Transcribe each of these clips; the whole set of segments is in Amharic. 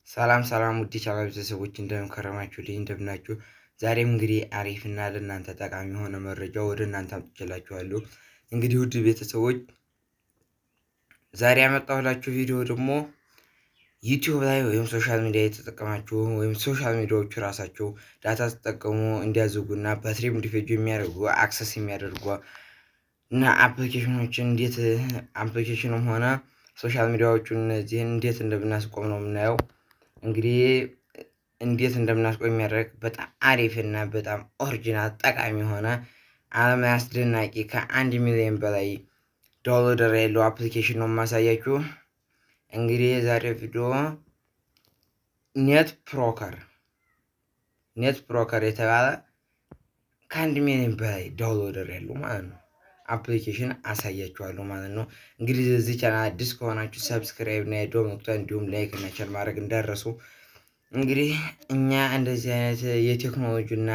ሰላም ሰላም ውድ የቻናል ቤተሰቦች እንደምን ከረማችሁልኝ? እንደምናችሁ። ዛሬም እንግዲህ አሪፍና ለእናንተ ጠቃሚ የሆነ መረጃ ወደ እናንተ አምጥቼላችኋለሁ። እንግዲህ ውድ ቤተሰቦች ዛሬ ያመጣሁላችሁ ቪዲዮ ደግሞ ዩቲዩብ ላይ ወይም ሶሻል ሚዲያ የተጠቀማችሁ ወይም ሶሻል ሚዲያዎቹ ራሳቸው ዳታ ተጠቀሙ እንዲያዝጉና ባትሪም እንዲፈጁ የሚያደርጉ አክሰስ የሚያደርጉ እና አፕሊኬሽኖችን እንዴት አፕሊኬሽንም ሆነ ሶሻል ሚዲያዎቹን እነዚህን እንዴት እንደምናስቆም ነው የምናየው። እንግዲህ እንዴት እንደምናስቆም የሚያደርግ በጣም አሪፍ እና በጣም ኦሪጂናል ጠቃሚ የሆነ ዓለም ላይ አስደናቂ ከ1 ሚሊዮን በላይ ዳውንሎደር ያለው አፕሊኬሽን ነው የማሳያችሁ። እንግዲህ የዛሬ ቪዲዮ ኔት ፕሮከር የተባለ ከ1 ሚሊዮን በላይ ዳውንሎደር ያለው ማለት ነው አፕሊኬሽን አሳያችኋለሁ ማለት ነው። እንግዲህ እዚህ ቻናል አዲስ ከሆናችሁ ሰብስክራይብ እና የደወል ምልክቱን እንዲሁም ላይክ እና ሼር ማድረግ እንዳትረሱ። እንግዲህ እኛ እንደዚህ አይነት የቴክኖሎጂ እና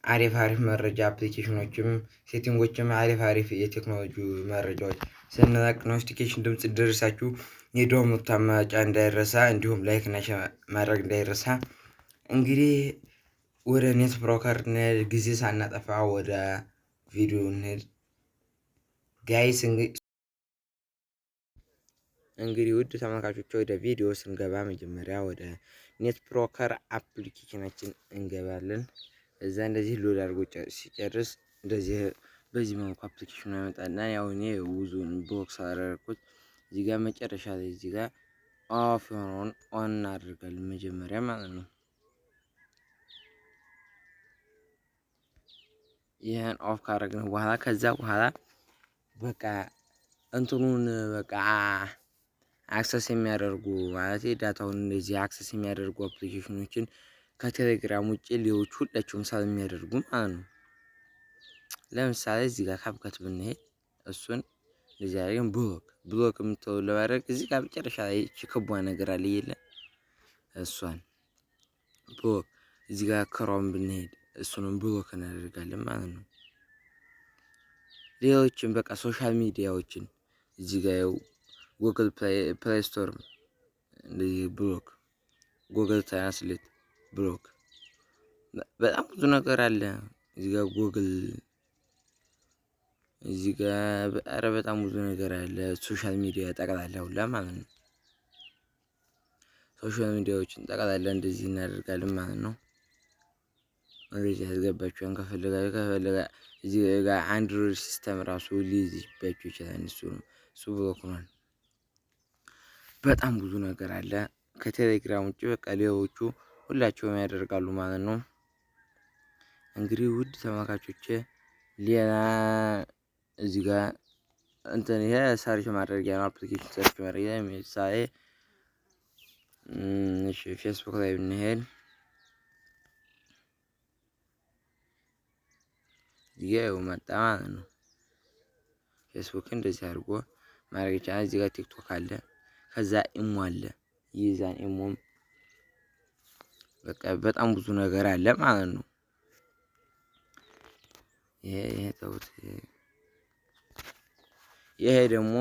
አሪፍ መረጃ አፕሊኬሽኖችም ሴቲንጎችም አሪፍ የቴክኖሎጂ መረጃዎች ስንለቅ ኖቲፊኬሽን ድምጽ ደርሳችሁ የደወል ምልክቱን መጫን እንዳይረሳ፣ እንዲሁም ላይክ እና ሼር ማድረግ እንዳይረሳ። እንግዲህ ወደ ኔት ፕሮከር ጊዜ ሳናጠፋ ወደ ቪዲዮ እንሂድ ጋይስ። እንግዲህ ውድ ተመልካቾች ወደ ቪዲዮ ስንገባ መጀመሪያ ወደ ኔት ፕሮከር አፕሊኬሽናችን እንገባለን። እዛ እንደዚህ ሎድ አድርጎ ሲጨርስ እንደዚህ በዚህ መልኩ አፕሊኬሽኑ ያመጣልና ያው እኔ ብዙን ቦክስ አደረኩት። እዚህ ጋር መጨረሻ ላይ እዚህ ጋር ኦፍ የሆነውን ኦን እናደርጋለን መጀመሪያ ማለት ነው። ይህን ኦፍ ካደረግን በኋላ ከዛ በኋላ በቃ እንትኑን በቃ አክሰስ የሚያደርጉ ማለት ዳታውን እንደዚህ አክሰስ የሚያደርጉ አፕሊኬሽኖችን ከቴሌግራም ውጭ ሌሎች ሁላቸውም ሳብ የሚያደርጉ ማለት ነው። ለምሳሌ እዚህ ጋር ካብከት ብንሄድ እሱን እንደዚህ አድርገን ብሎክ የምትለው ለማድረግ እዚህ ጋር መጨረሻ ላይ እቺ ክቧ ነገር አለ የለ እሷን ብሎክ እዚህ ጋር ክሮም ብንሄድ እሱንም ብሎክ እናደርጋለን ማለት ነው። ሌሎችን በቃ ሶሻል ሚዲያዎችን እዚህ ጋር ጉግል ፕሌይ ስቶር እንደዚህ ብሎክ፣ ጉግል ትራንስሌት ብሎክ፣ በጣም ብዙ ነገር አለ እዚህ ጋር ጉግል እዚህ ጋር ኧረ በጣም ብዙ ነገር አለ። ሶሻል ሚዲያ ጠቅላላ ሁላ ማለት ነው። ሶሻል ሚዲያዎችን ጠቅላላ እንደዚህ እናደርጋለን ማለት ነው። እንደዚህ ያስገባችኋን ከፈለጋ እዚህ ጋር አንድሮይድ ሲስተም ራሱ ሊይዝባችሁ ይችላል። እሱ ብሎክ ነው። በጣም ብዙ ነገር አለ ከቴሌግራም ውጭ በቃ ሌሎቹ ሁላቸውም ያደርጋሉ ማለት ነው። እንግዲህ ውድ ተመልካቾቼ ሌላ እዚህ ጋር እንትን ይሄ ሰርች ማድረጊያ ነው። አፕሊኬሽን ሰርች ማድረጊያ ለምሳሌ እሺ ፌስቡክ ላይ ብንሄድ ይሄው መጣ ማለት ነው። ፌስቡክ እንደዚህ አድርጎ ማድረግ ይቻላል። እዚህ ጋር ቲክቶክ አለ፣ ከዛ ኢሞ አለ። ይዛን ኢሞም በቃ በጣም ብዙ ነገር አለ ማለት ነው። ይሄ ተውት። ይሄ ደግሞ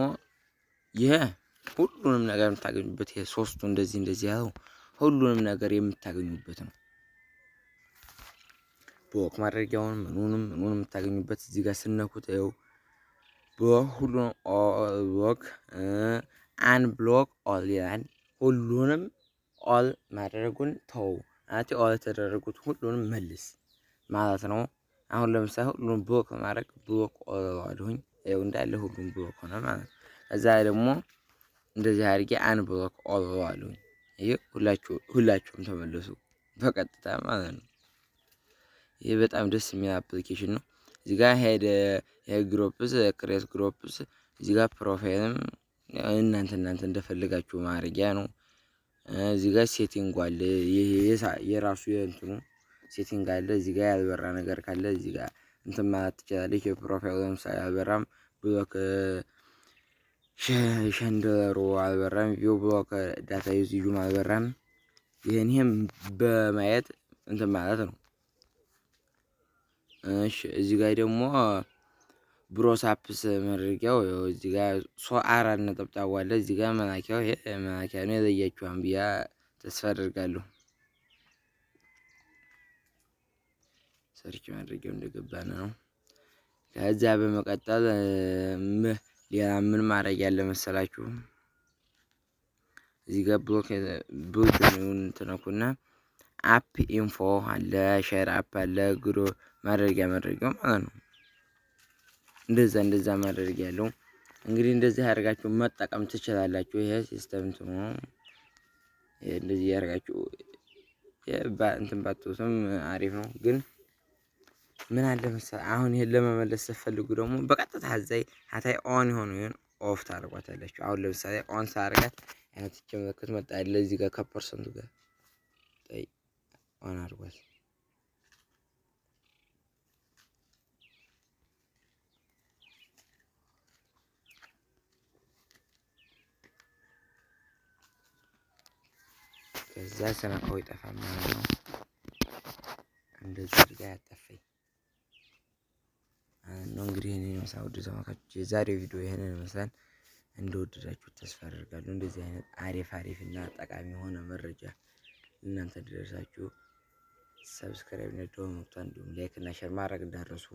ሁሉንም ነገር የምታገኙበት ይሄ ሶስቱ እንደዚህ ያለው ሁሉንም ነገር የምታገኙበት ነው። ብሎክ ማድረጊያውን ምኑንም የምታገኙበት እዚህ ጋር ስነኩት ይኸው በሁሉንም ብሎክ አንብሎክ ኦል ይላል። ሁሉንም ኦል ማድረጉን ተው ማለት ኦል የተደረጉት ሁሉንም መልስ ማለት ነው። አሁን ለምሳሌ ሁሉንም ብሎክ ማድረግ ብሎክ ኦል አድርጉኝ ይኸው እንዳለ ሁሉም ብሎክ ሆነ ማለት ነው። ከዛ ደግሞ እንደዚህ አድርጌ አንብሎክ ኦል አድርጉኝ ይሄ ሁላችሁም ተመለሱ በቀጥታ ማለት ነው። ይሄ በጣም ደስ የሚል አፕሊኬሽን ነው። እዚህ ጋር ሄድ ግሩፕስ ክሬት ግሩፕስ እዚህ ጋር ፕሮፋይልም እናንተ እንደፈለጋችሁ ማድረጊያ ነው። እዚህ ጋር ሴቲንግ አለ። የራሱ የእንትኑ ሴቲንግ አለ። እዚህ ጋር ያልበራ ነገር ካለ እዚህ ጋር እንትን ማለት ትችላለች። የፕሮፋይል ለምሳሌ አልበራም፣ ብሎክ ሸንደሮ አልበራም፣ ቪው ብሎክ ዳታ ዩዝዩም አልበራም። ይሄን በማየት እንትን ማለት ነው። እሺ እዚህ ጋር ደግሞ ብሮሳፕስ መድረጊያው እዚህ ጋር 4 ነጠብጣብ አለ። እዚህ ጋር መላኪያው ይሄ መላኪያ ነው። የለያችኋን ብያ ተስፋ አደርጋለሁ። ሰርች ማድረጊያው እንደገባን ነው። ከዛ በመቀጠል ሌላ ምን ማድረግ ያለ መሰላችሁ? እዚህ ጋር ቡድኑን ትነኩና አፕ ኢንፎ አለ፣ ሼር አፕ አለ፣ ግሮ ማድረጊያው ማለት ነው። እንደዛ ማድረግ ያለው እንግዲህ እንደዚህ ያደርጋችሁ መጠቀም ትችላላችሁ። ይሄ ሲስተም ነው። እንደዚህ ያደርጋችሁ እንትን ባትሉትም አሪፍ ነው። ግን ምን አለ መሰለህ አሁን ይሄን ለመመለስ ስትፈልጉ ደግሞ በቀጥታ እዛይ አታይ ኦን የሆነውን ኦፍ ታደርጓታላችሁ። አሁን ለምሳሌ ኦን ሳደርጋት ያትች ምልክት መጣ ያለ እዚህ ጋር ከፐርሰንቱ ጋር ኦን አድርጓት። ከዛ ስነካው ይጠፋል ማለት ነው። እንደዚህ አድርጋ ያጠፋኝ ነው። እንግዲህ እኔ መሳው ወደ ተመልካቾች የዛሬው ቪዲዮ ይሄንን ይመስላል። እንደወደዳችሁ ተስፋ አደርጋለሁ። እንደዚህ አይነት አሪፍ እና ጠቃሚ የሆነ መረጃ እናንተ እንዲደርሳችሁ ሰብስክራይብ እና ደወል ምልክቱን እንዲሁም ላይክ እና ሼር ማድረግ እንዳትረሱ።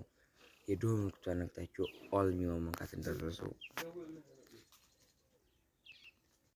የደወል ምልክቱን ነክታችሁ ኦል የሚለውን መንካት እንዳትረሱ።